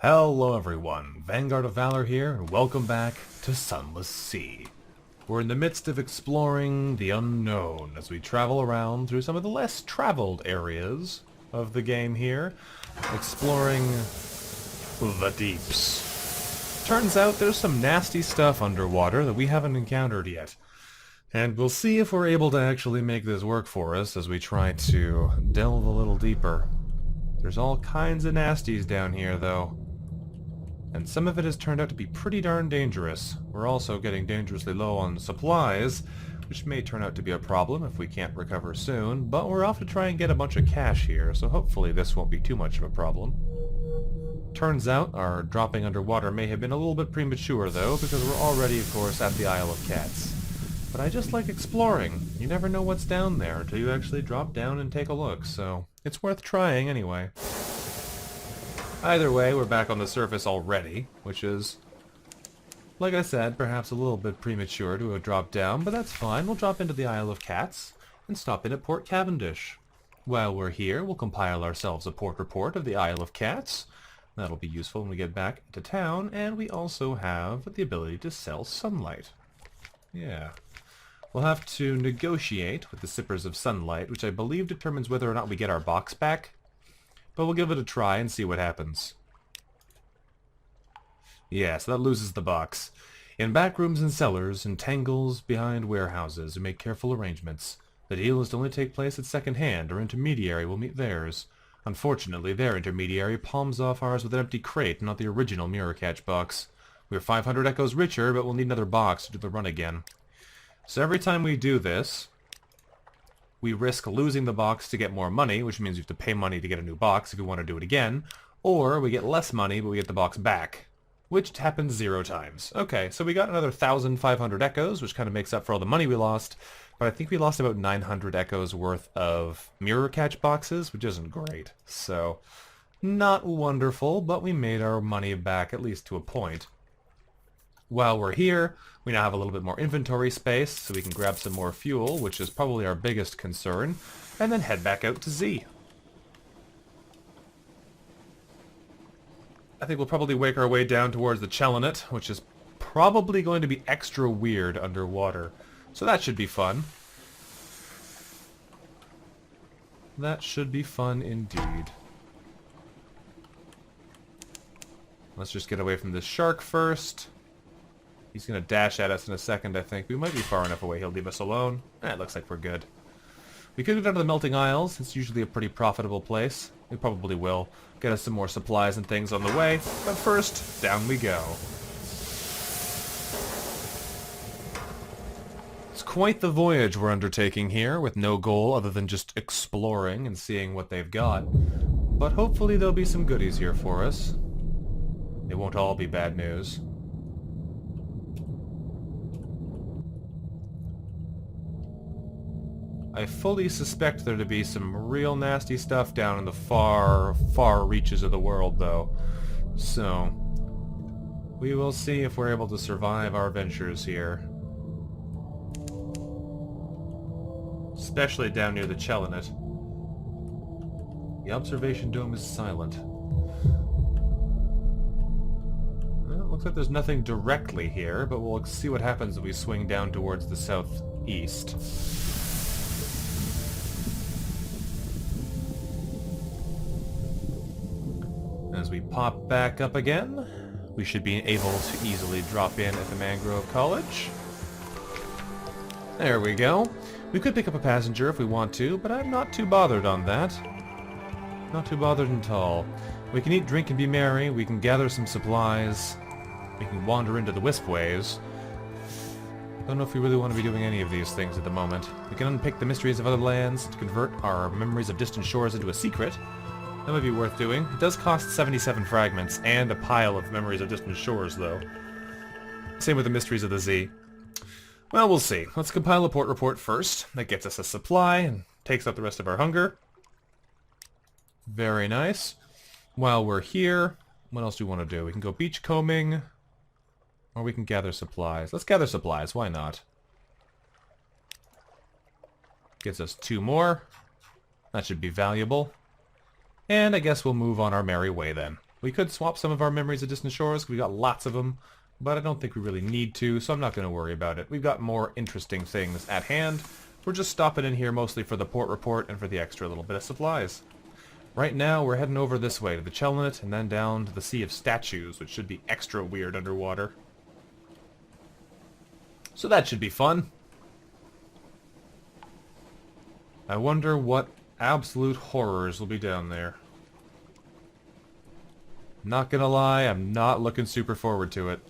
Hello everyone, Vanguard of Valor here, and welcome back to Sunless Sea. We're in the midst of exploring the unknown as we travel around through some of the less traveled areas of the game here, exploring the deeps. Turns out there's some nasty stuff underwater that we haven't encountered yet. And we'll see if we're able to actually make this work for us as we try to delve a little deeper. There's all kinds of nasties down here, though. And some of it has turned out to be pretty darn dangerous. We're also getting dangerously low on supplies, which may turn out to be a problem if we can't recover soon, but we're off to try and get a bunch of cash here, so hopefully this won't be too much of a problem. Turns out our dropping underwater may have been a little bit premature, though, because we're already, of course, at the Isle of Cats. But I just like exploring. You never know what's down there until you actually drop down and take a look, so it's worth trying anyway. Either way, we're back on the surface already, which is, like I said, perhaps a little bit premature to have dropped down, but that's fine. We'll drop into the Isle of Cats and stop in at Port Cavendish. While we're here, we'll compile ourselves a port report of the Isle of Cats. That'll be useful when we get back into town, and we also have the ability to sell sunlight. Yeah. We'll have to negotiate with the Sippers of Sunlight, which I believe determines whether or not we get our box back. But we'll give it a try and see what happens. Yeah, so that loses the box. In back rooms and cellars, in tangles behind warehouses, we make careful arrangements. The deal is to only take place at second hand, or intermediary will meet theirs. Unfortunately, their intermediary palms off ours with an empty crate, not the original mirror catch box. We're 500 echoes richer, but we'll need another box to do the run again. So every time we do this, we risk losing the box to get more money, which means we have to pay money to get a new box if we want to do it again, or we get less money but we get the box back, which happens 0 times. Okay, so we got another 1,500 echoes, which kind of makes up for all the money we lost, but I think we lost about 900 echoes worth of mirror catch boxes, which isn't great. So, not wonderful, but we made our money back, at least to a point. While we're here, we now have a little bit more inventory space, so we can grab some more fuel, which is probably our biggest concern, and then head back out to Z. I think we'll probably wake our way down towards the Chelinet, which is probably going to be extra weird underwater. So that should be fun. That should be fun indeed. Let's just get away from this shark first. He's going to dash at us in a second, I think. We might be far enough away he'll leave us alone. It looks like we're good. We could go down to the Melting Isles. It's usually a pretty profitable place. We probably will. Get us some more supplies and things on the way. But first, down we go. It's quite the voyage we're undertaking here, with no goal other than just exploring and seeing what they've got. But hopefully there'll be some goodies here for us. It won't all be bad news. I fully suspect there to be some real nasty stuff down in the far, far reaches of the world, though. So, we will see if we're able to survive our ventures here. Especially down near the Chelinet. The observation dome is silent. Well, it looks like there's nothing directly here, but we'll see what happens if we swing down towards the southeast. As we pop back up again, we should be able to easily drop in at the Mangrove College. There we go. We could pick up a passenger if we want to, but I'm not too bothered on that. Not too bothered at all. We can eat, drink, and be merry. We can gather some supplies. We can wander into the wisp waves. Don't know if we really want to be doing any of these things at the moment. We can unpick the mysteries of other lands to convert our memories of distant shores into a secret. That might be worth doing. It does cost 77 fragments and a pile of memories of distant shores, though. Same with the mysteries of the Z. Well, we'll see. Let's compile a port report first. That gets us a supply and takes out the rest of our hunger. Very nice. While we're here, what else do we want to do? We can go beachcombing, or we can gather supplies. Let's gather supplies. Why not? Gets us 2 more. That should be valuable. And I guess we'll move on our merry way then. We could swap some of our memories of distant shores, 'cause we got lots of them, but I don't think we really need to, so I'm not going to worry about it. We've got more interesting things at hand. We're just stopping in here mostly for the port report and for the extra little bit of supplies. Right now, we're heading over this way to the Chelnet and then down to the Sea of Statues, which should be extra weird underwater. So that should be fun. I wonder what absolute horrors will be down there. Not gonna lie, I'm not looking super forward to it.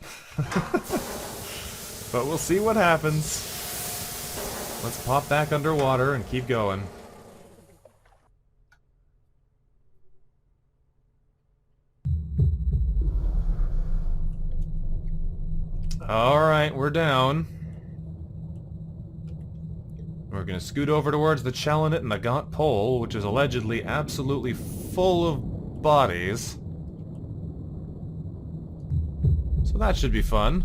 But we'll see what happens. Let's pop back underwater and keep going. Alright, we're down. We're gonna scoot over towards the Chelnet and the Gant Pole, which is allegedly absolutely full of bodies. So that should be fun.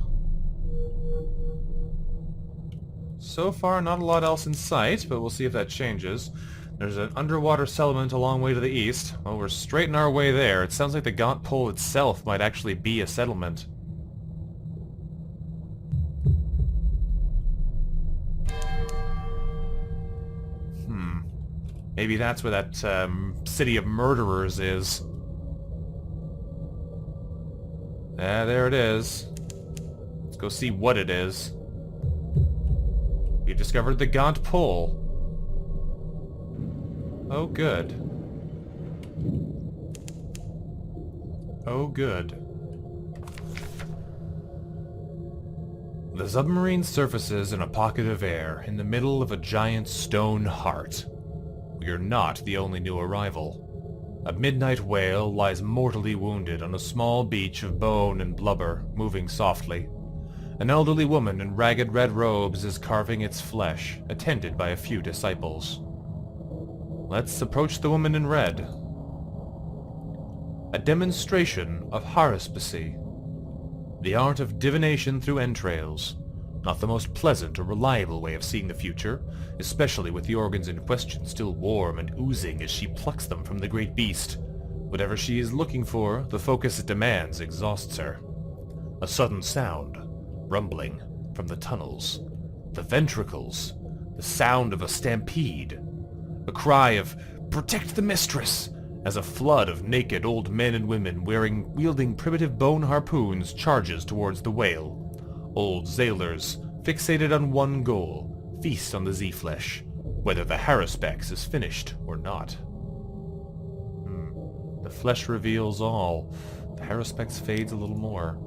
So far, not a lot else in sight, but we'll see if that changes. There's an underwater settlement a long way to the east. Well, we're straight in our way there. It sounds like the Gant Pole itself might actually be a settlement. Maybe that's where that city of murderers is. There it is. Let's go see what it is. We've discovered the Gant Pole. Oh, good. Oh, good. The submarine surfaces in a pocket of air in the middle of a giant stone heart. We are not the only new arrival. A midnight whale lies mortally wounded on a small beach of bone and blubber, moving softly. An elderly woman in ragged red robes is carving its flesh, attended by a few disciples. Let's approach the woman in red. A demonstration of haruspicy, the art of divination through entrails. Not the most pleasant or reliable way of seeing the future, especially with the organs in question still warm and oozing as she plucks them from the great beast. Whatever she is looking for, the focus it demands exhausts her. A sudden sound, rumbling, from the tunnels. The ventricles, the sound of a stampede. A cry of, "Protect the mistress!" as a flood of naked old men and women wielding primitive bone harpoons charges towards the whale. Old sailors, fixated on one goal, feast on the Z-flesh, whether the haruspex is finished or not. The flesh reveals all. The haruspex fades a little more.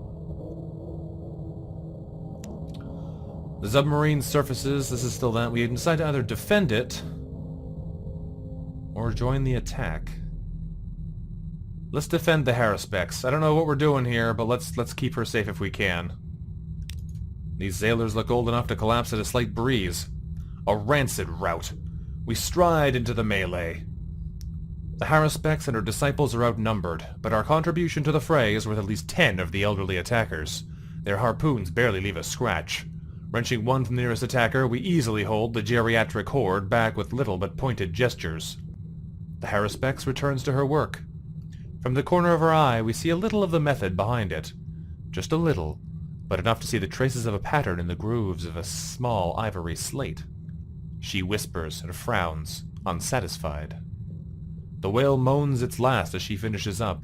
The submarine surfaces, this is still that. We decide to either defend it or join the attack. Let's defend the haruspex. I don't know what we're doing here, but let's keep her safe if we can. These sailors look old enough to collapse at a slight breeze. A rancid rout. We stride into the melee. The haruspex and her disciples are outnumbered, but our contribution to the fray is worth at least 10 of the elderly attackers. Their harpoons barely leave a scratch. Wrenching one from the nearest attacker, we easily hold the geriatric horde back with little but pointed gestures. The haruspex returns to her work. From the corner of her eye, we see a little of the method behind it. Just a little, but enough to see the traces of a pattern in the grooves of a small ivory slate. She whispers and frowns, unsatisfied. The whale moans its last as she finishes up.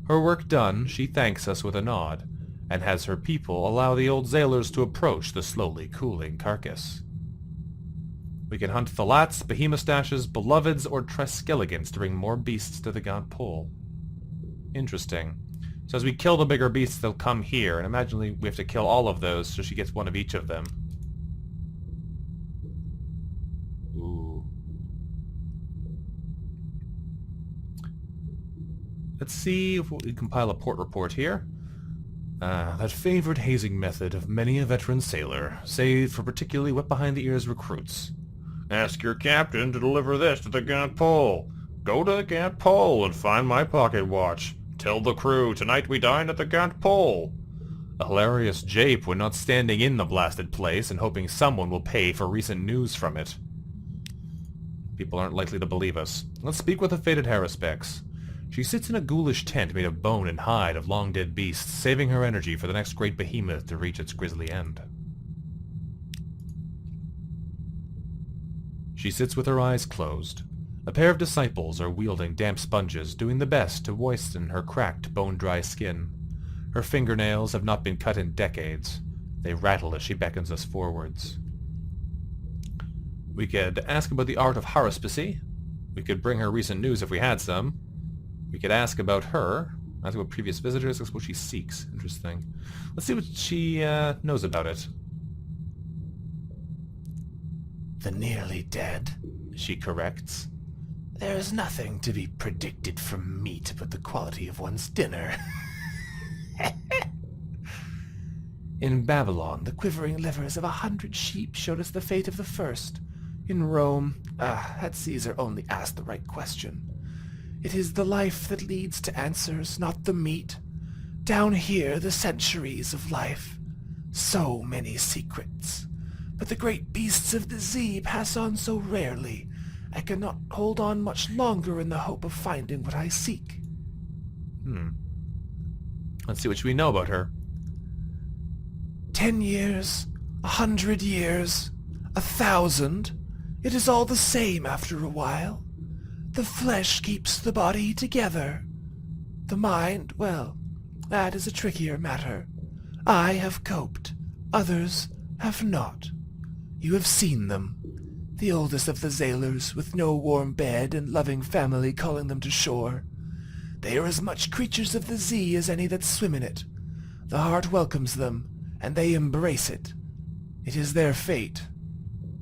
Her work done, she thanks us with a nod, and has her people allow the old sailors to approach the slowly cooling carcass. We can hunt thalats, behemostaches, beloveds, or treskeligans to bring more beasts to the Gant Pole. Interesting. So as we kill the bigger beasts, they'll come here, and imagine we have to kill all of those so she gets one of each of them. Ooh. Let's see if we can compile a port report here. That favorite hazing method of many a veteran sailor, save for particularly wet-behind-the-ears recruits. Ask your captain to deliver this to the Gant Pole. Go to the Gant Pole and find my pocket watch. Tell the crew, tonight we dine at the Gant Pole. A hilarious jape when not standing in the blasted place and hoping someone will pay for recent news from it. People aren't likely to believe us. Let's speak with the fated haruspex. She sits in a ghoulish tent made of bone and hide of long-dead beasts, saving her energy for the next great behemoth to reach its grisly end. She sits with her eyes closed. A pair of disciples are wielding damp sponges, doing the best to moisten her cracked, bone-dry skin. Her fingernails have not been cut in decades. They rattle as she beckons us forwards. We could ask about the art of haruspicy. We could bring her recent news if we had some. We could ask about her. Ask about previous visitors. Ask what she seeks. Interesting. Let's see what she knows about it. The nearly dead, she corrects. There is nothing to be predicted from meat but the quality of one's dinner. In Babylon, the quivering livers of 100 sheep showed us the fate of the first. In Rome, had Caesar only asked the right question. It is the life that leads to answers, not the meat. Down here, the centuries of life. So many secrets. But the great beasts of the sea pass on so rarely. I cannot hold on much longer in the hope of finding what I seek. Let's see what we know about her. 10 years, 100 years, 1,000. It is all the same after a while. The flesh keeps the body together. The mind, well, that is a trickier matter. I have coped. Others have not. You have seen them. The oldest of the sailors, with no warm bed and loving family calling them to shore. They are as much creatures of the sea as any that swim in it. The heart welcomes them, and they embrace it. It is their fate.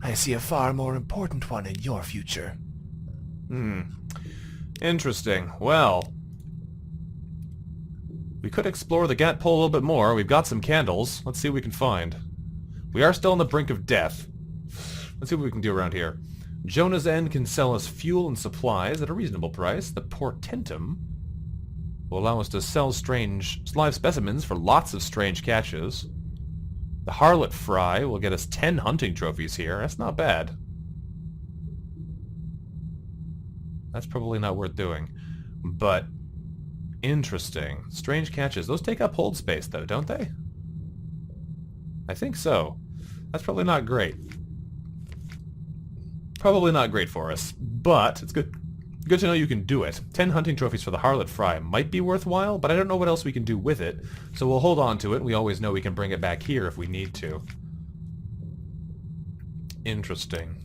I see a far more important one in your future. Interesting. Well, we could explore the Gant Pole a little bit more. We've got some candles. Let's see what we can find. We are still on the brink of death. Let's see what we can do around here. Jonah's End can sell us fuel and supplies at a reasonable price. The Portentum will allow us to sell strange live specimens for lots of strange catches. The Harlot Fry will get us 10 hunting trophies here. That's not bad. That's probably not worth doing. But interesting. Strange catches. Those take up hold space, though, don't they? I think so. That's probably not great. Probably not great for us, but it's good to know you can do it. 10 hunting trophies for the Harlot Fry might be worthwhile, but I don't know what else we can do with it, so we'll hold on to it. We always know we can bring it back here if we need to. Interesting.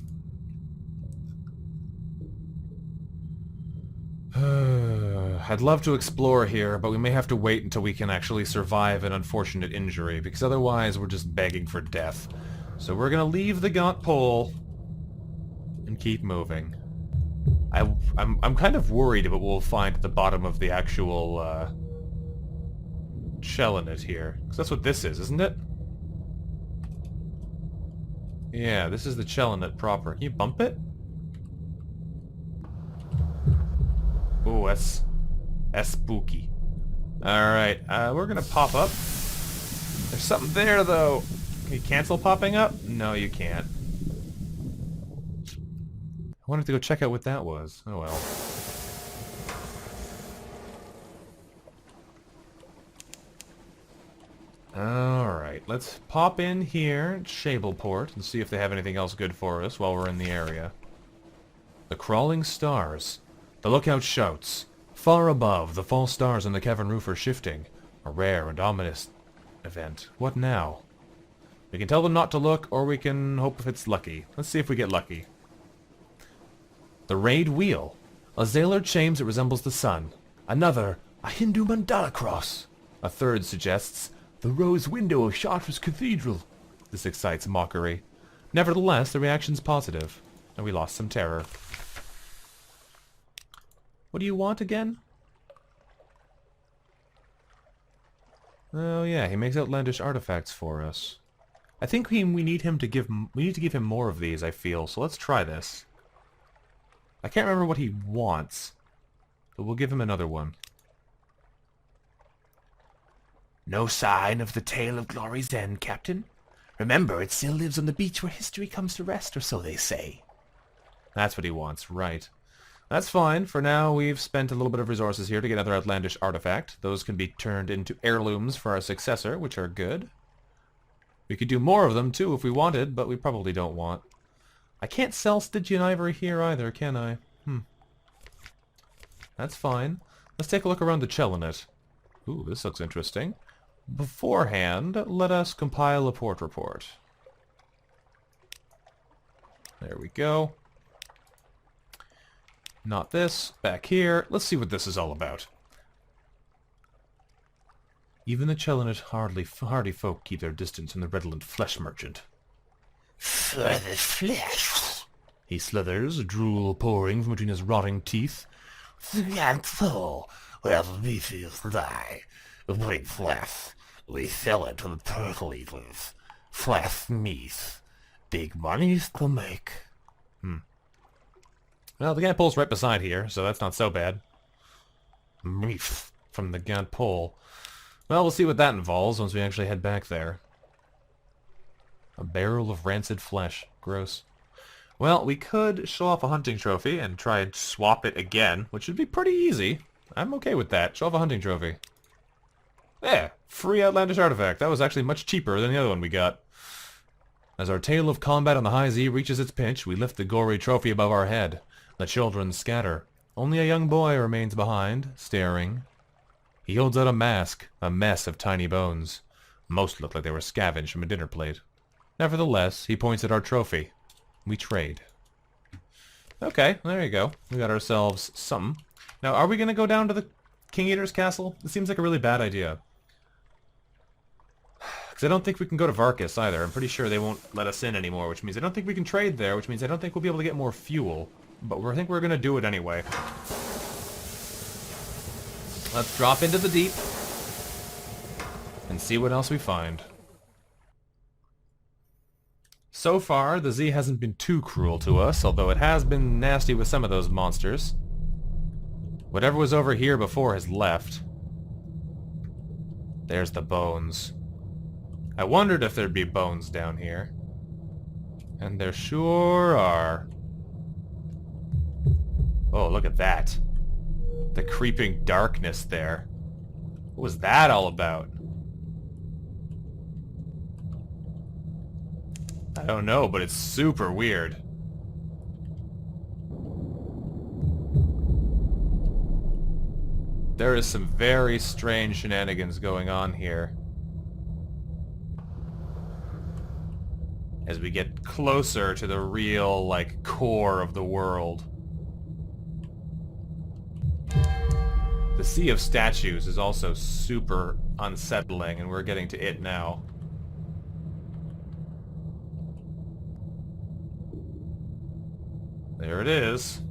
I'd love to explore here, but we may have to wait until we can actually survive an unfortunate injury, because otherwise we're just begging for death. So we're gonna leave the Gant Pole and keep moving. I'm kind of worried about what we'll find at the bottom of the actual shell in it here, because that's what this is, isn't it? Yeah, this is the shell in it proper. Can you bump it? Ooh, that's spooky. Alright, we're gonna pop up. There's something there, though. Can you cancel popping up? No, you can't. I wanted to go check out what that was. Oh well. Alright, let's pop in here at Schabel Port and see if they have anything else good for us while we're in the area. The crawling stars. The lookout shouts. Far above, the false stars on the cavern roof are shifting. A rare and ominous event. What now? We can tell them not to look, or we can hope if it's lucky. Let's see if we get lucky. The Raid Wheel. A Zalar chimes that resembles the sun. Another, a Hindu mandala cross. A third suggests, the rose window of Chartres Cathedral. This excites mockery. Nevertheless, the reaction's positive, and we lost some terror. What do you want again? Oh yeah, he makes outlandish artifacts for us. I think we need him to give. We need to give him more of these, I feel. So let's try this. I can't remember what he wants, but we'll give him another one. No sign of the tale of glory's end, Captain. Remember, it still lives on the beach where history comes to rest, or so they say. That's what he wants, right. That's fine. For now, we've spent a little bit of resources here to get another outlandish artifact. Those can be turned into heirlooms for our successor, which are good. We could do more of them, too, if we wanted, but we probably don't want. I can't sell Stygian ivory here either, can I? That's fine. Let's take a look around the Chelinet. Ooh, this looks interesting. Beforehand, let us compile a port report. There we go. Not this. Back here. Let's see what this is all about. Even the Chelinet hardy folk keep their distance from the redolent flesh merchant. For the flesh. He slithers, drool pouring from between his rotting teeth. The Gant Pole, where the meteors lie. Bring flesh. We sell it to the turtle eaters. Flesh meat. Big money's to make. Well, the Gant Pole's right beside here, so that's not so bad. Meat. From the Gant Pole. Well, we'll see what that involves once we actually head back there. A barrel of rancid flesh. Gross. Well, we could show off a hunting trophy and try and swap it again, which would be pretty easy. I'm okay with that. Show off a hunting trophy. Yeah, free outlandish artifact. That was actually much cheaper than the other one we got. As our tale of combat on the high Z reaches its pitch, we lift the gory trophy above our head. The children scatter. Only a young boy remains behind, staring. He holds out a mask, a mess of tiny bones. Most look like they were scavenged from a dinner plate. Nevertheless, he points at our trophy. We trade. Okay, there you go. We got ourselves something. Now, are we going to go down to the King Eater's castle? It seems like a really bad idea. Because I don't think we can go to Varkas either. I'm pretty sure they won't let us in anymore, which means I don't think we can trade there, which means I don't think we'll be able to get more fuel. But I think we're going to do it anyway. Let's drop into the deep and see what else we find. So far, the Z hasn't been too cruel to us, although it has been nasty with some of those monsters. Whatever was over here before has left. There's the bones. I wondered if there'd be bones down here. And there sure are. Oh, look at that. The creeping darkness there. What was that all about? I don't know, but it's super weird. There is some very strange shenanigans going on here. As we get closer to the real, like, core of the world. The Sea of Statues is also super unsettling, and we're getting to it now. There it is.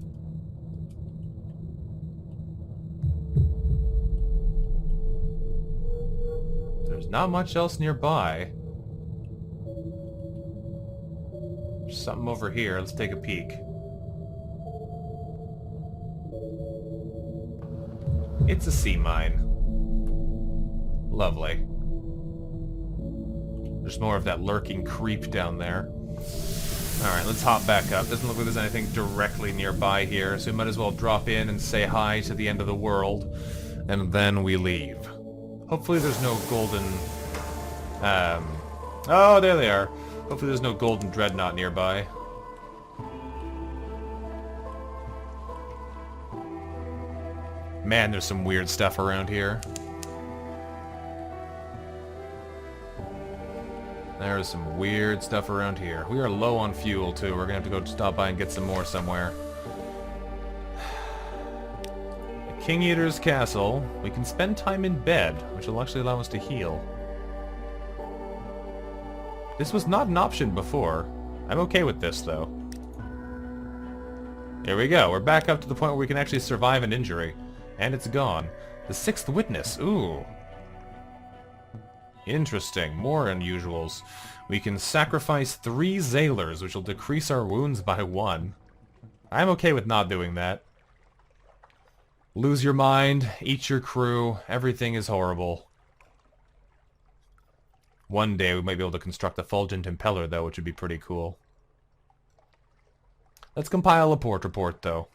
There's not much else nearby. There's something over here. Let's take a peek. It's a sea mine. Lovely. There's more of that lurking creep down there. Alright, let's hop back up. Doesn't look like there's anything directly nearby here, so we might as well drop in and say hi to the end of the world, and then we leave. Hopefully there's no golden... Oh, there they are. Hopefully there's no golden dreadnought nearby. Man, there's some weird stuff around here. There is some weird stuff around here. We are low on fuel, too. We're gonna have to go stop by and get some more somewhere. The King Eater's castle. We can spend time in bed, which will actually allow us to heal. This was not an option before. I'm okay with this, though. Here we go. We're back up to the point where we can actually survive an injury. And it's gone. The sixth witness. Ooh. Interesting. More unusuals. We can sacrifice 3 Zailers, which will decrease our wounds by 1. I'm okay with not doing that. Lose your mind, eat your crew, everything is horrible. One day we might be able to construct a Fulgent Impeller, though, which would be pretty cool. Let's compile a port report, though.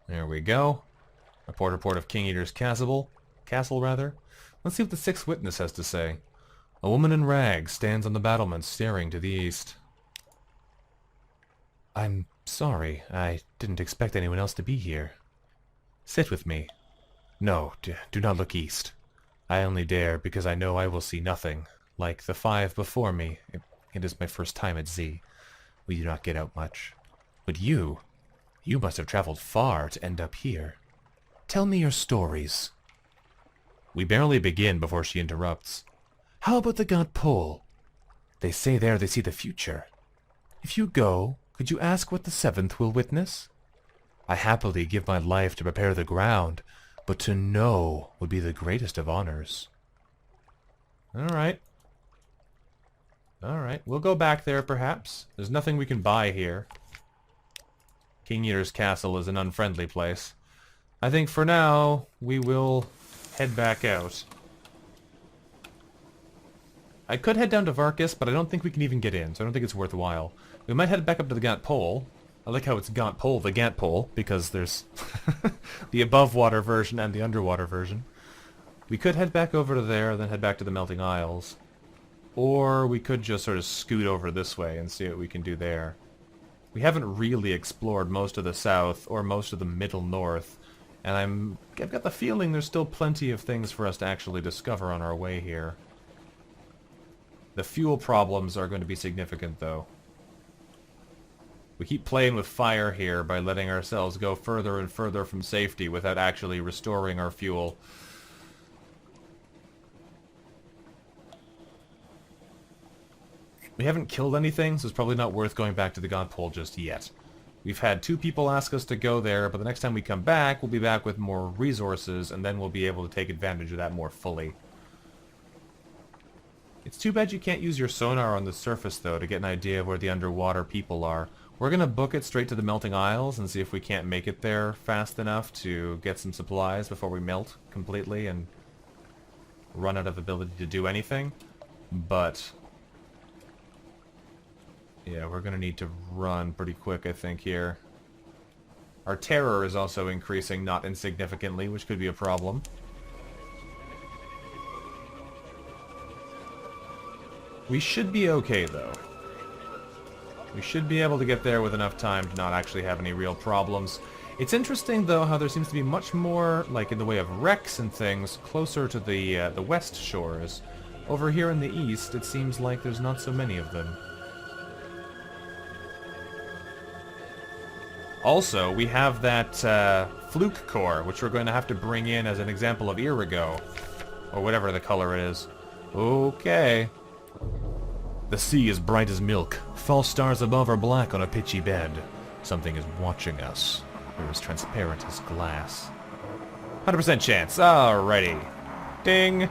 There we go. Report of King Eater's Castle. Let's see what the sixth witness has to say. A woman in rags stands on the battlements staring to the east. I'm sorry. I didn't expect anyone else to be here. Sit with me. No, do not look east. I only dare because I know I will see nothing. Like the five before me, it is my first time at Z. We do not get out much. But you must have traveled far to end up here. Tell me your stories. We barely begin before she interrupts. How about the Gant Pole? They say there they see the future. If you go, could you ask what the seventh will witness? I happily give my life to prepare the ground, but to know would be the greatest of honors. Alright. Alright, we'll go back there perhaps. There's nothing we can buy here. King Eater's Castle is an unfriendly place. I think for now, we will head back out. I could head down to Varkas, but I don't think we can even get in, so I don't think it's worthwhile. We might head back up to the Gant Pole. I like how it's Gant Pole, the Gant Pole, because there's the above-water version and the underwater version. We could head back over to there, and then head back to the Melting Isles. Or we could just sort of scoot over this way and see what we can do there. We haven't really explored most of the south, or most of the middle north, and I've got the feeling there's still plenty of things for us to actually discover on our way here. The fuel problems are going to be significant, though. We keep playing with fire here by letting ourselves go further and further from safety without actually restoring our fuel. We haven't killed anything, so it's probably not worth going back to the Gant Pole just yet. We've had 2 people ask us to go there, but the next time we come back, we'll be back with more resources, and then we'll be able to take advantage of that more fully. It's too bad you can't use your sonar on the surface, though, to get an idea of where the underwater people are. We're going to book it straight to the Melting Isles and see if we can't make it there fast enough to get some supplies before we melt completely and run out of ability to do anything. But yeah, we're going to need to run pretty quick, I think, here. Our terror is also increasing, not insignificantly, which could be a problem. We should be okay, though. We should be able to get there with enough time to not actually have any real problems. It's interesting, though, how there seems to be much more, like, in the way of wrecks and things, closer to the west shores. Over here in the east, it seems like there's not so many of them. Also, we have that fluke core, which we're going to have to bring in as an example of Irigo. Or whatever the color is. Okay. The sea is bright as milk. False stars above are black on a pitchy bed. Something is watching us. They're as transparent as glass. 100% chance. Alrighty. Ding.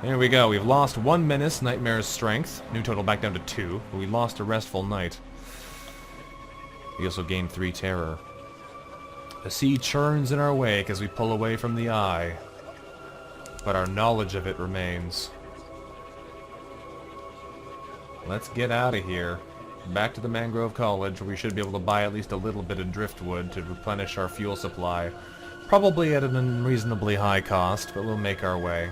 There we go. We've lost 1 menace, Nightmare's strength. New total back down to 2. But we lost a restful night. We also gained 3 terror. The sea churns in our wake as we pull away from the eye. But our knowledge of it remains. Let's get out of here. Back to the Mangrove College, where we should be able to buy at least a little bit of driftwood to replenish our fuel supply. Probably at an unreasonably high cost, but we'll make our way.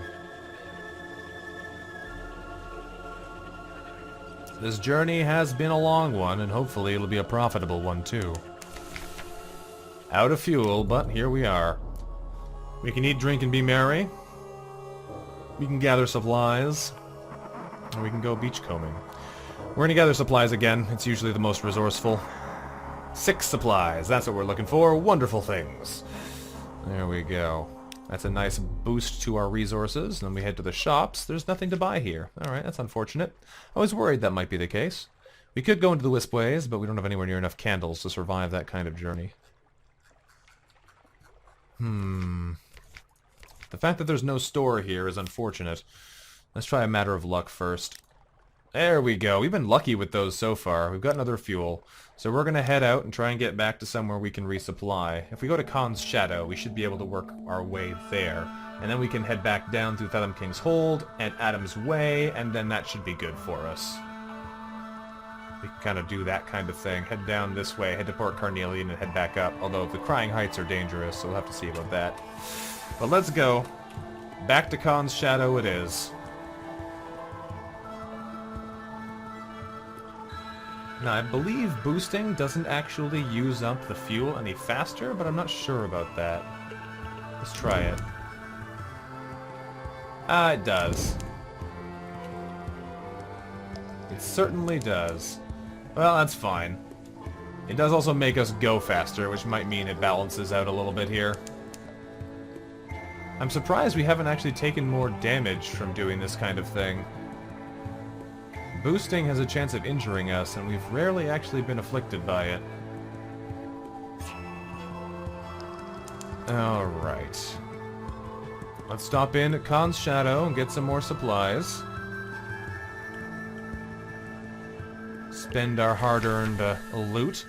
This journey has been a long one, and hopefully it'll be a profitable one too. Out of fuel, but here we are. We can eat, drink, and be merry. We can gather supplies. And we can go beachcombing. We're going to gather supplies again. It's usually the most resourceful. 6 supplies. That's what we're looking for. Wonderful things. There we go. That's a nice boost to our resources. And then we head to the shops. There's nothing to buy here. Alright, that's unfortunate. I was worried that might be the case. We could go into the Wispways, but we don't have anywhere near enough candles to survive that kind of journey. The fact that there's no store here is unfortunate. Let's try a matter of luck first. There we go. We've been lucky with those so far. We've got another fuel. So we're going to head out and try and get back to somewhere we can resupply. If we go to Khan's Shadow, we should be able to work our way there. And then we can head back down through Thetham King's Hold and Adam's Way, and then that should be good for us. we can kind of do that kind of thing. Head down this way, head to Port Carnelian, and head back up. Although the Crying Heights are dangerous, so we'll have to see about that. But let's go. Back to Khan's Shadow it is. Now, I believe boosting doesn't actually use up the fuel any faster, but I'm not sure about that. Let's try it. Ah, it does. It certainly does. Well, that's fine. It does also make us go faster, which might mean it balances out a little bit here. I'm surprised we haven't actually taken more damage from doing this kind of thing. Boosting has a chance of injuring us, and we've rarely actually been afflicted by it. Alright. Let's stop in at Khan's Shadow and get some more supplies. Spend our hard-earned loot.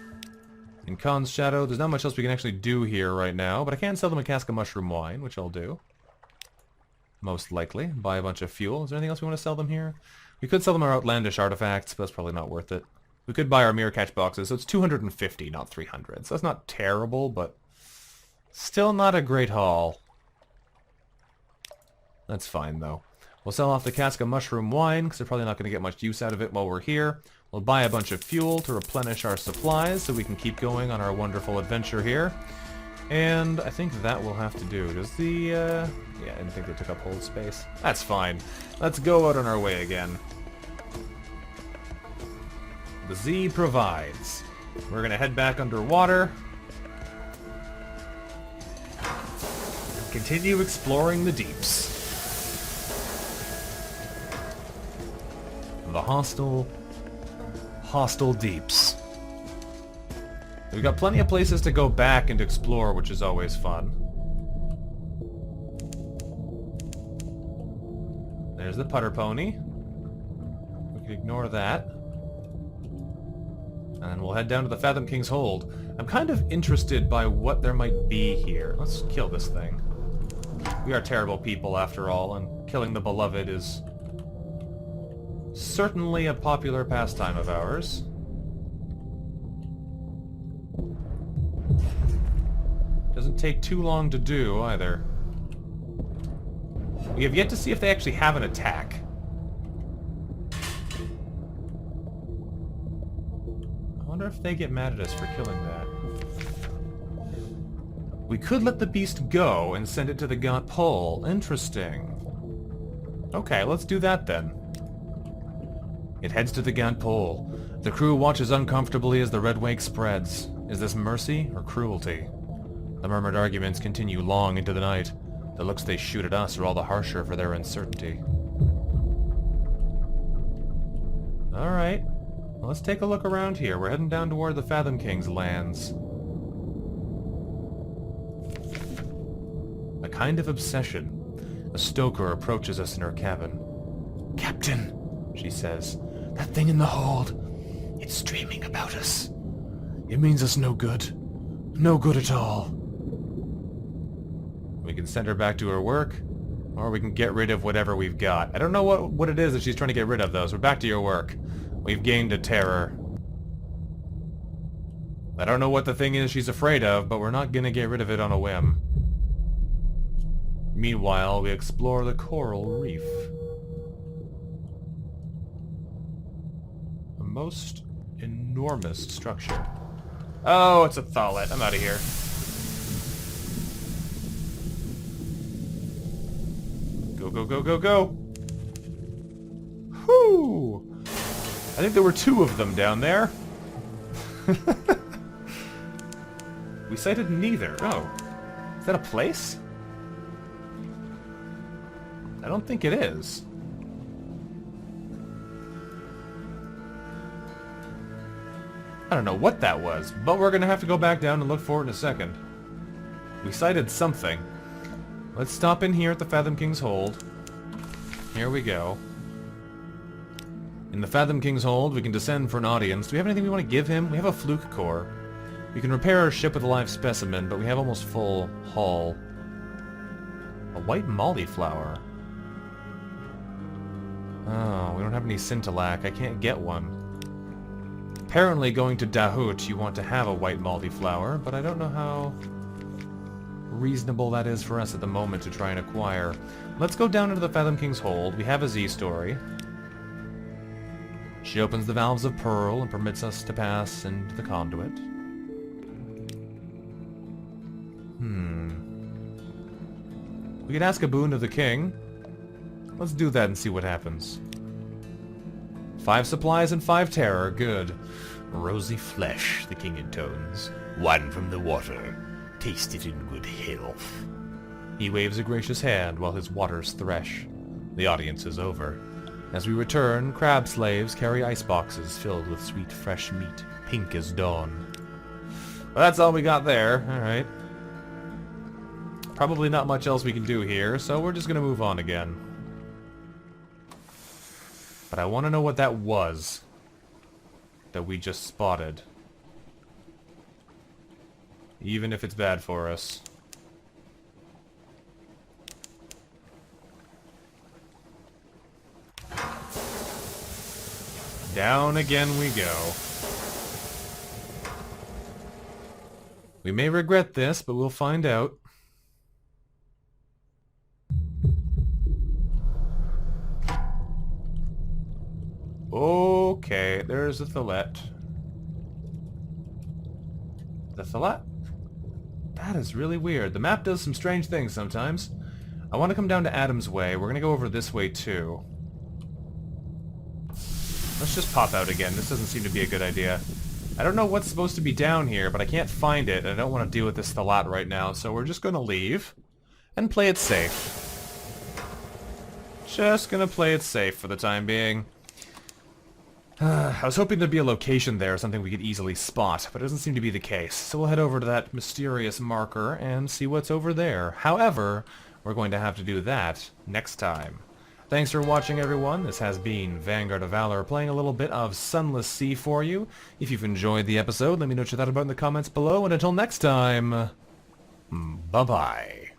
In Khan's Shadow, there's not much else we can actually do here right now, but I can sell them a cask of mushroom wine, which I'll do. Most likely. Buy a bunch of fuel. Is there anything else we want to sell them here? We could sell them our outlandish artifacts, but that's probably not worth it. We could buy our mirror catch boxes, so it's 250, not 300. So that's not terrible, but still not a great haul. That's fine, though. We'll sell off the cask of mushroom wine, because we're probably not going to get much use out of it while we're here. We'll buy a bunch of fuel to replenish our supplies, so we can keep going on our wonderful adventure here. And I think that will have to do. Does the, yeah, I didn't think they took up hold space. That's fine. Let's go out on our way again. The Z provides. We're gonna head back underwater. And continue exploring the deeps. The hostile deeps. We've got plenty of places to go back and explore, which is always fun. There's the putter pony. We can ignore that. And then we'll head down to the Fathom King's Hold. I'm kind of interested by what there might be here. Let's kill this thing. We are terrible people, after all, and killing the beloved is certainly a popular pastime of ours. Doesn't take too long to do, either. We have yet to see if they actually have an attack. I wonder if they get mad at us for killing that. We could let the beast go and send it to the Gant Pole. Interesting. Okay, let's do that then. It heads to the Gant Pole. The crew watches uncomfortably as the red wake spreads. Is this mercy or cruelty? The murmured arguments continue long into the night. The looks they shoot at us are all the harsher for their uncertainty. Alright. Well, let's take a look around here. We're heading down toward the Fathom King's lands. A kind of obsession. A stoker approaches us in her cabin. "Captain," she says, "that thing in the hold, it's dreaming about us. It means us no good. No good at all." We can send her back to her work, or we can get rid of whatever we've got. I don't know what it is that she's trying to get rid of, though, so we're back to your work. We've gained a terror. I don't know what the thing is she's afraid of, but we're not gonna get rid of it on a whim. Meanwhile, we explore the coral reef. A most enormous structure. Oh, it's a thalet. I'm out of here. Go, go, go, go, go! Whew! I think there were two of them down there. We sighted neither. Oh. Is that a place? I don't think it is. I don't know what that was, but we're gonna have to go back down and look for it in a second. We sighted something. Let's stop in here at the Fathom King's Hold. Here we go. In the Fathom King's Hold, we can descend for an audience. Do we have anything we want to give him? We have a fluke core. We can repair our ship with a live specimen, but we have almost full hull. A white mollyflower. Oh, we don't have any scintillac. I can't get one. Apparently going to Dahut you want to have a white malty flower, but I don't know how reasonable that is for us at the moment to try and acquire. Let's go down into the Fathom King's hold. We have a Z story. She opens the valves of pearl and permits us to pass into the conduit. We could ask a boon of the king. Let's do that and see what happens. 5 supplies and 5 terror. Good. Rosy flesh, the king intones. Wine from the water. Taste it in good health. He waves a gracious hand while his waters thresh. The audience is over. As we return, crab slaves carry ice boxes filled with sweet fresh meat, pink as dawn. Well, that's all we got there. Alright. Probably not much else we can do here, so we're just gonna move on again. But I want to know what that was that we just spotted. Even if it's bad for us. Down again we go. We may regret this, but we'll find out. Okay, there's the Thalet. The Thalet? That is really weird. The map does some strange things sometimes. I want to come down to Adam's Way. We're going to go over this way too. Let's just pop out again. This doesn't seem to be a good idea. I don't know what's supposed to be down here, but I can't find it, and I don't want to deal with this Thalet right now, so we're just going to leave and play it safe. Just going to play it safe for the time being. I was hoping there'd be a location there, something we could easily spot, but it doesn't seem to be the case. So we'll head over to that mysterious marker and see what's over there. However, we're going to have to do that next time. Thanks for watching, everyone. This has been Vanguard of Valor playing a little bit of Sunless Sea for you. If you've enjoyed the episode, let me know what you thought about in the comments below, and until next time, bye-bye.